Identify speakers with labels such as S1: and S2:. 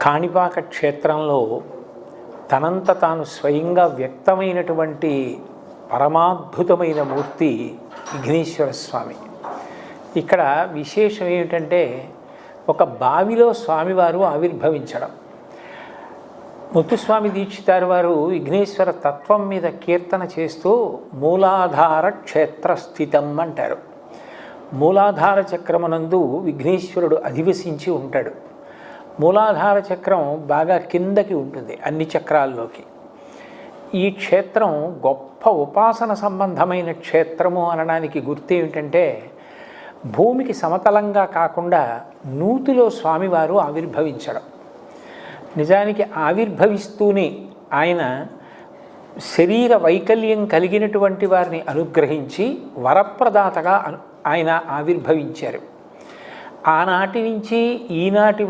S1: కాణిపాక క్షేత్రంలో తనంత తాను స్వయంగా వ్యక్తమైనటువంటి పరమాద్భుతమైన మూర్తి విఘ్నేశ్వర స్వామి. ఇక్కడ విశేషం ఏమిటంటే ఒక బావిలో స్వామివారు ఆవిర్భవించడం. ముత్తుస్వామి దీక్షితారు వారు విఘ్నేశ్వర తత్వం మీద కీర్తన చేస్తూ మూలాధార క్షేత్రస్థితం అంటారు. మూలాధార చక్రమునందు విఘ్నేశ్వరుడు అధివసించి ఉంటాడు. మూలాధార చక్రం బాగా కిందకి ఉంటుంది అన్ని చక్రాల్లోకి. ఈ క్షేత్రం గొప్ప ఉపాసన సంబంధమైన క్షేత్రము అనడానికి గుర్తు ఏమిటంటే భూమికి సమతలంగా కాకుండా నూతిలో స్వామివారు ఆవిర్భవించడం. నిజానికి ఆవిర్భవిస్తూనే ఆయన శరీర వైకల్యం కలిగినటువంటి వారిని అనుగ్రహించి వరప్రదాతగా ఆయన ఆవిర్భవించారు. ఆనాటి నుంచి ఈనాటి